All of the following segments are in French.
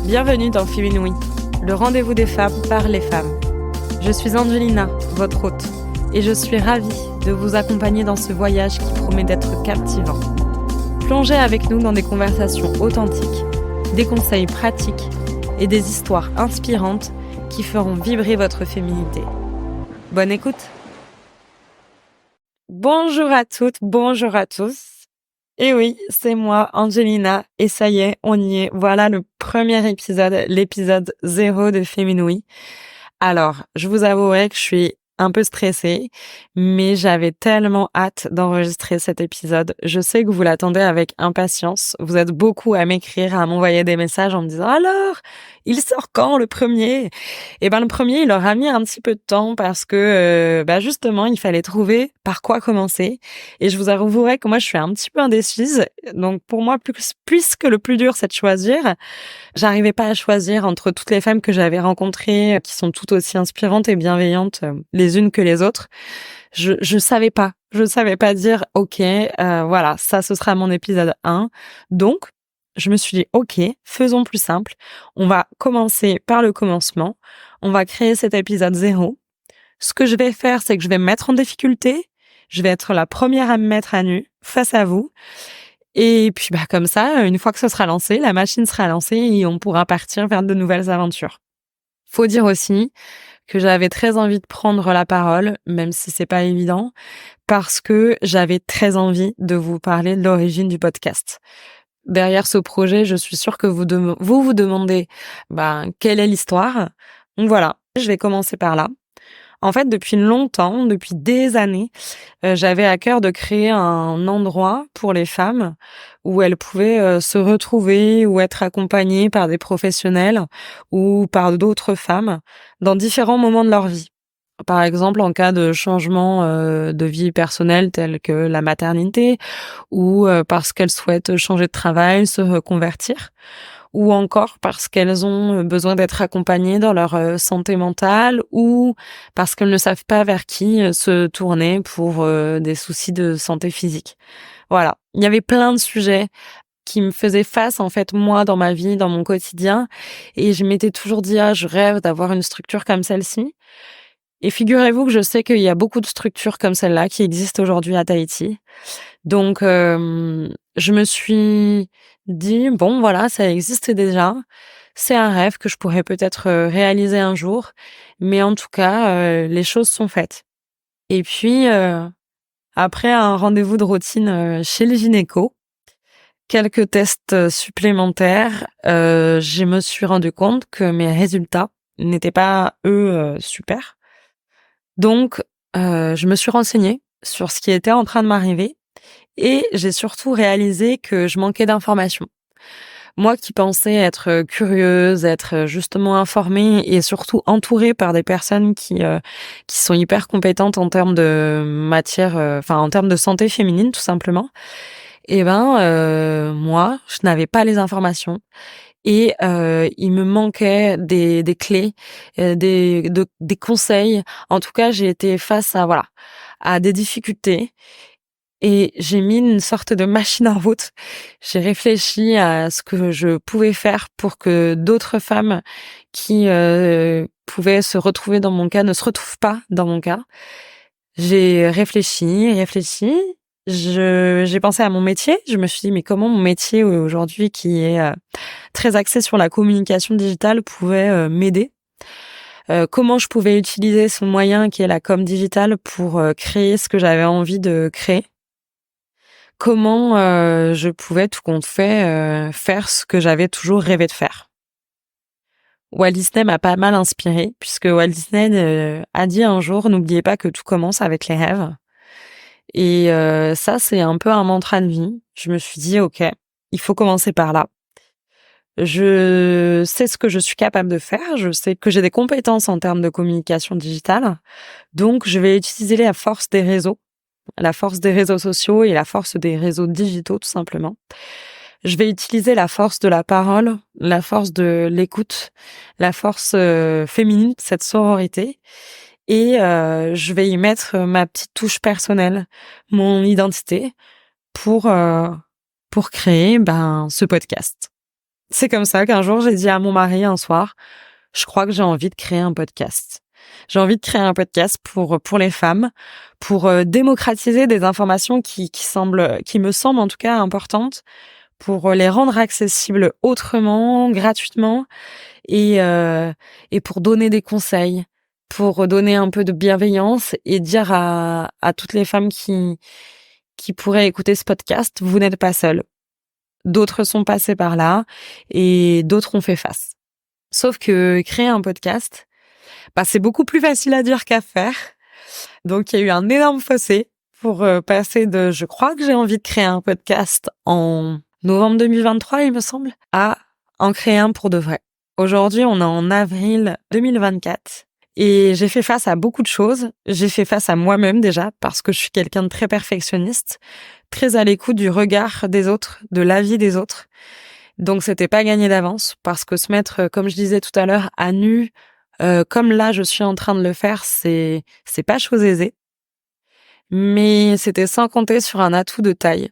Bienvenue dans Féminouï, le rendez-vous des femmes par les femmes. Je suis Angelina, votre hôte, et je suis ravie de vous accompagner dans ce voyage qui promet d'être captivant. Plongez avec nous dans des conversations authentiques, des conseils pratiques et des histoires inspirantes qui feront vibrer votre féminité. Bonne écoute! Bonjour à toutes, bonjour à tous. Et oui, c'est moi, Angelina, et ça y est, on y est. Voilà le premier épisode, l'épisode 0 de Féminouï. Alors, je vous avouerai que je suis un peu stressée, mais j'avais tellement hâte d'enregistrer cet épisode. Je sais que vous l'attendez avec impatience. Vous êtes beaucoup à m'écrire, à m'envoyer des messages en me disant « Alors, il sort quand le premier ?» Eh ben le premier, il aura mis un petit peu de temps parce que justement, il fallait trouver par quoi commencer. Et je vous avouerai que moi, je suis un petit peu indécise. Donc pour moi, puisque le plus dur, c'est de choisir, j'arrivais pas à choisir entre toutes les femmes que j'avais rencontrées, qui sont toutes aussi inspirantes et bienveillantes les unes que les autres. Je savais pas dire ok, voilà, ça ce sera mon épisode 1. Donc je me suis dit ok, faisons plus simple. On va commencer par le commencement. On va créer cet épisode 0. Ce que je vais faire, c'est que je vais me mettre en difficulté. Je vais être la première à me mettre à nu face à vous. Et puis comme ça, une fois que ce sera lancé, la machine sera lancée et on pourra partir vers de nouvelles aventures. Faut dire aussi que j'avais très envie de prendre la parole, même si c'est pas évident, parce que j'avais très envie de vous parler de l'origine du podcast. Derrière ce projet, je suis sûre que vous vous demandez quelle est l'histoire. Donc voilà, je vais commencer par là. En fait, depuis longtemps, depuis des années, j'avais à cœur de créer un endroit pour les femmes où elles pouvaient se retrouver ou être accompagnées par des professionnels ou par d'autres femmes dans différents moments de leur vie. Par exemple, en cas de changement de vie personnelle tel que la maternité ou parce qu'elles souhaitent changer de travail, se reconvertir, ou encore parce qu'elles ont besoin d'être accompagnées dans leur santé mentale ou parce qu'elles ne savent pas vers qui se tourner pour des soucis de santé physique. Voilà, il y avait plein de sujets qui me faisaient face en fait moi dans ma vie, dans mon quotidien, et je m'étais toujours dit je rêve d'avoir une structure comme celle-ci. Et figurez-vous que je sais qu'il y a beaucoup de structures comme celle-là qui existent aujourd'hui à Tahiti. Donc, je me suis dit, bon, voilà, ça existe déjà. C'est un rêve que je pourrais peut-être réaliser un jour. Mais en tout cas, les choses sont faites. Et puis, après un rendez-vous de routine chez le gynéco, quelques tests supplémentaires, je me suis rendu compte que mes résultats n'étaient pas, eux, super. Donc, je me suis renseignée sur ce qui était en train de m'arriver et j'ai surtout réalisé que je manquais d'informations. Moi qui pensais être curieuse, être justement informée et surtout entourée par des personnes qui sont hyper compétentes en termes de matière, en termes de santé féminine tout simplement. Moi, je n'avais pas les informations. Et il me manquait des clés, des conseils. En tout cas, j'ai été face à des difficultés et j'ai mis une sorte de machine en route. J'ai réfléchi à ce que je pouvais faire pour que d'autres femmes qui pouvaient se retrouver dans mon cas ne se retrouvent pas dans mon cas. J'ai réfléchi. J'ai pensé à mon métier. Je me suis dit, mais comment mon métier aujourd'hui, qui est très axé sur la communication digitale, pouvait m'aider? Comment je pouvais utiliser ce moyen qui est la com digitale pour créer ce que j'avais envie de créer? Comment je pouvais tout compte fait faire ce que j'avais toujours rêvé de faire? Walt Disney m'a pas mal inspirée, puisque Walt Disney a dit un jour, n'oubliez pas que tout commence avec les rêves. Et ça, c'est un peu un mantra de vie. Je me suis dit, ok, il faut commencer par là. Je sais ce que je suis capable de faire. Je sais que j'ai des compétences en termes de communication digitale. Donc, je vais utiliser la force des réseaux sociaux et la force des réseaux digitaux, tout simplement. Je vais utiliser la force de la parole, la force de l'écoute, la force féminine, cette sororité. Et je vais y mettre ma petite touche personnelle, mon identité, pour créer ce podcast. C'est comme ça qu'un jour, j'ai dit à mon mari un soir, je crois que j'ai envie de créer un podcast. J'ai envie de créer un podcast pour les femmes, pour démocratiser des informations qui me semblent en tout cas importantes, pour les rendre accessibles autrement, gratuitement, et euh, et pour donner des conseils, pour donner un peu de bienveillance et dire à toutes les femmes qui pourraient écouter ce podcast, vous n'êtes pas seules. D'autres sont passées par là et d'autres ont fait face. Sauf que créer un podcast, c'est beaucoup plus facile à dire qu'à faire. Donc, il y a eu un énorme fossé pour passer de je crois que j'ai envie de créer un podcast en novembre 2023, il me semble, à en créer un pour de vrai. Aujourd'hui, on est en avril 2024 et j'ai fait face à beaucoup de choses. J'ai fait face à moi-même déjà parce que je suis quelqu'un de très perfectionniste, très à l'écoute du regard des autres, de l'avis des autres. Donc, c'était pas gagné d'avance parce que se mettre, comme je disais tout à l'heure, à nu, comme là je suis en train de le faire, c'est pas chose aisée. Mais c'était sans compter sur un atout de taille.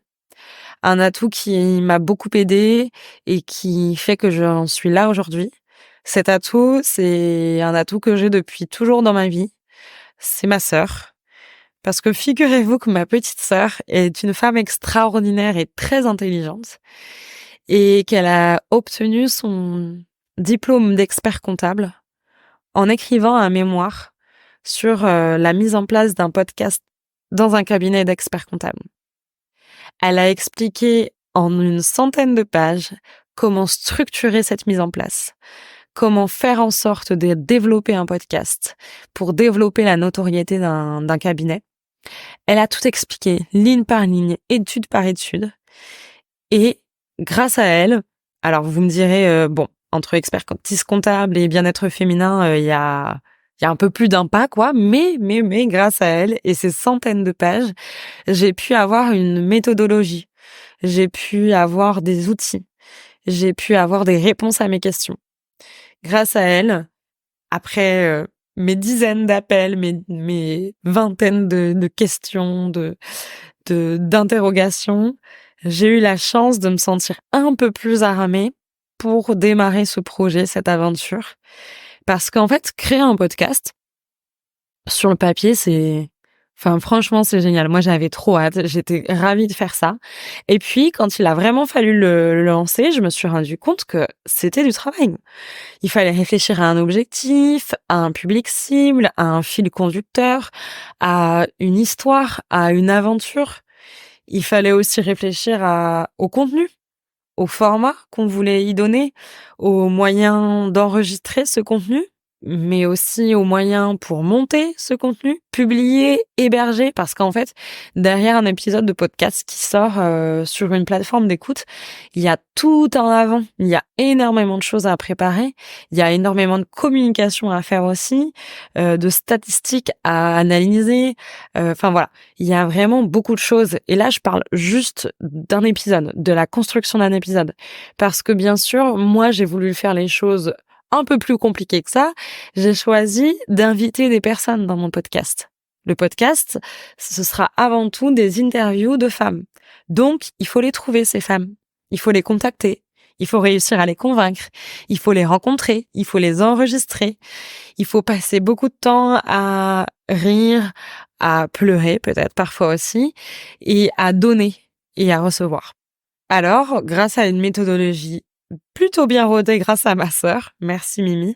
Un atout qui m'a beaucoup aidée et qui fait que j'en suis là aujourd'hui. Cet atout, c'est un atout que j'ai depuis toujours dans ma vie. C'est ma sœur. Parce que figurez-vous que ma petite sœur est une femme extraordinaire et très intelligente et qu'elle a obtenu son diplôme d'expert comptable en écrivant un mémoire sur la mise en place d'un podcast dans un cabinet d'experts comptables. Elle a expliqué en une centaine de pages comment structurer cette mise en place, comment faire en sorte de développer un podcast pour développer la notoriété d'un cabinet. Elle a tout expliqué, ligne par ligne, étude par étude. Et grâce à elle, alors vous me direz, entre expertise comptable et bien-être féminin, il y a un peu plus d'un pas, quoi, mais grâce à elle et ces centaines de pages, j'ai pu avoir une méthodologie, j'ai pu avoir des outils, j'ai pu avoir des réponses à mes questions. Grâce à elle, après mes dizaines d'appels, mes vingtaines de questions, d'interrogations, j'ai eu la chance de me sentir un peu plus armée pour démarrer ce projet, cette aventure. Parce qu'en fait, créer un podcast, sur le papier, franchement, c'est génial. Moi, j'avais trop hâte. J'étais ravie de faire ça. Et puis, quand il a vraiment fallu le lancer, je me suis rendu compte que c'était du travail. Il fallait réfléchir à un objectif, à un public cible, à un fil conducteur, à une histoire, à une aventure. Il fallait aussi réfléchir au contenu, au format qu'on voulait y donner, aux moyens d'enregistrer ce contenu, mais aussi aux moyens pour monter ce contenu, publier, héberger, parce qu'en fait, derrière un épisode de podcast qui sort sur une plateforme d'écoute, il y a tout en avant, il y a énormément de choses à préparer, il y a énormément de communication à faire aussi, de statistiques à analyser, voilà, il y a vraiment beaucoup de choses. Et là, je parle juste d'un épisode, de la construction d'un épisode, parce que bien sûr, moi, j'ai voulu faire les choses un peu plus compliqué que ça, j'ai choisi d'inviter des personnes dans mon podcast. Le podcast, ce sera avant tout des interviews de femmes. Donc, il faut les trouver, ces femmes. Il faut les contacter. Il faut réussir à les convaincre. Il faut les rencontrer. Il faut les enregistrer. Il faut passer beaucoup de temps à rire, à pleurer peut-être parfois aussi, et à donner et à recevoir. Alors, grâce à une méthodologie plutôt bien rodée grâce à ma sœur, merci Mimi,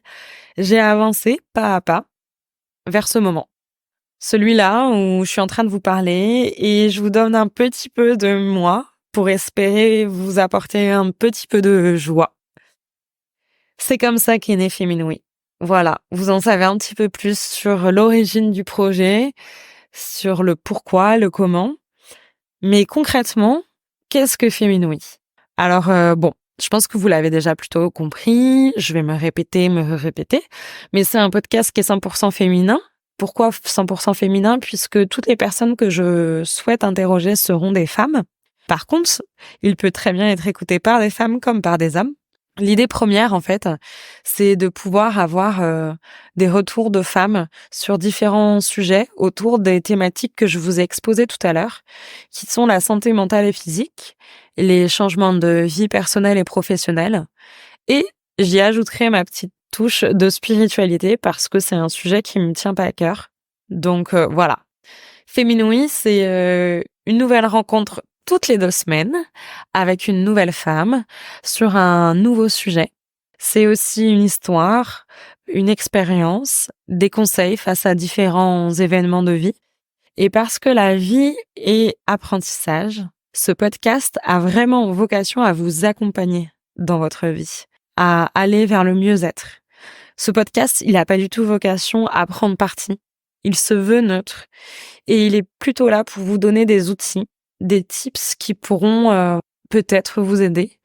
j'ai avancé pas à pas vers ce moment. Celui-là où je suis en train de vous parler et je vous donne un petit peu de moi pour espérer vous apporter un petit peu de joie. C'est comme ça qu'est né Féminoui. Voilà, vous en savez un petit peu plus sur l'origine du projet, sur le pourquoi, le comment. Mais concrètement, qu'est-ce que Féminoui? Alors, je pense que vous l'avez déjà plutôt compris, je vais me répéter, mais c'est un podcast qui est 100% féminin. Pourquoi 100% féminin? Puisque toutes les personnes que je souhaite interroger seront des femmes. Par contre, il peut très bien être écouté par des femmes comme par des hommes. L'idée première, en fait, c'est de pouvoir avoir des retours de femmes sur différents sujets autour des thématiques que je vous ai exposées tout à l'heure, qui sont la santé mentale et physique, les changements de vie personnelle et professionnelle, et j'y ajouterai ma petite touche de spiritualité parce que c'est un sujet qui me tient pas à cœur. Donc voilà. Féminoï, c'est une nouvelle rencontre toutes les 2 semaines avec une nouvelle femme sur un nouveau sujet. C'est aussi une histoire, une expérience, des conseils face à différents événements de vie. Et parce que la vie est apprentissage, ce podcast a vraiment vocation à vous accompagner dans votre vie, à aller vers le mieux-être. Ce podcast, il n'a pas du tout vocation à prendre parti. Il se veut neutre et il est plutôt là pour vous donner des outils, des tips qui pourront peut-être vous aider.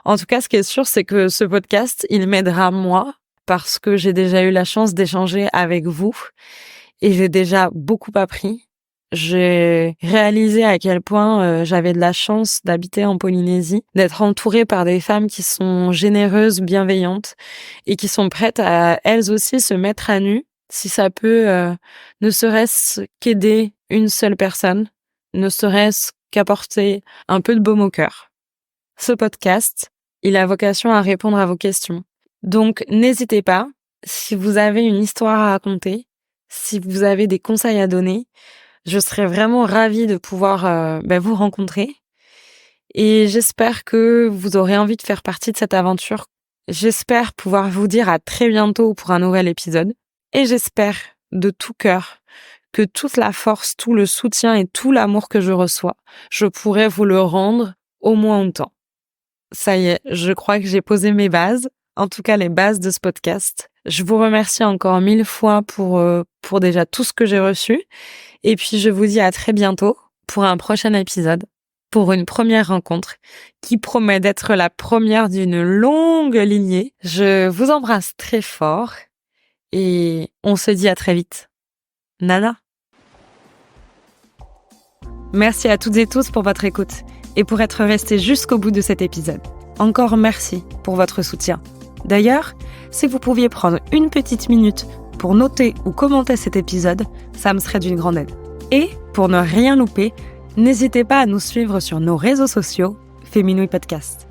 En tout cas, ce qui est sûr, c'est que ce podcast, il m'aidera moi parce que j'ai déjà eu la chance d'échanger avec vous et j'ai déjà beaucoup appris. J'ai réalisé à quel point j'avais de la chance d'habiter en Polynésie, d'être entourée par des femmes qui sont généreuses, bienveillantes et qui sont prêtes à elles aussi se mettre à nu si ça peut ne serait-ce qu'aider une seule personne, ne serait-ce qu'apporter un peu de baume au cœur. Ce podcast, il a vocation à répondre à vos questions. Donc n'hésitez pas, si vous avez une histoire à raconter, si vous avez des conseils à donner, je serais vraiment ravie de pouvoir vous rencontrer. Et j'espère que vous aurez envie de faire partie de cette aventure. J'espère pouvoir vous dire à très bientôt pour un nouvel épisode. Et j'espère de tout cœur que toute la force, tout le soutien et tout l'amour que je reçois, je pourrai vous le rendre au moins autant. Ça y est, je crois que j'ai posé mes bases, en tout cas les bases de ce podcast. Je vous remercie encore 1000 fois pour déjà tout ce que j'ai reçu. Et puis je vous dis à très bientôt pour un prochain épisode, pour une première rencontre qui promet d'être la première d'une longue lignée. Je vous embrasse très fort et on se dit à très vite. Nana. Merci à toutes et tous pour votre écoute et pour être restés jusqu'au bout de cet épisode. Encore merci pour votre soutien. D'ailleurs, si vous pouviez prendre une petite minute pour noter ou commenter cet épisode, ça me serait d'une grande aide. Et pour ne rien louper, n'hésitez pas à nous suivre sur nos réseaux sociaux, Féminouï Podcast.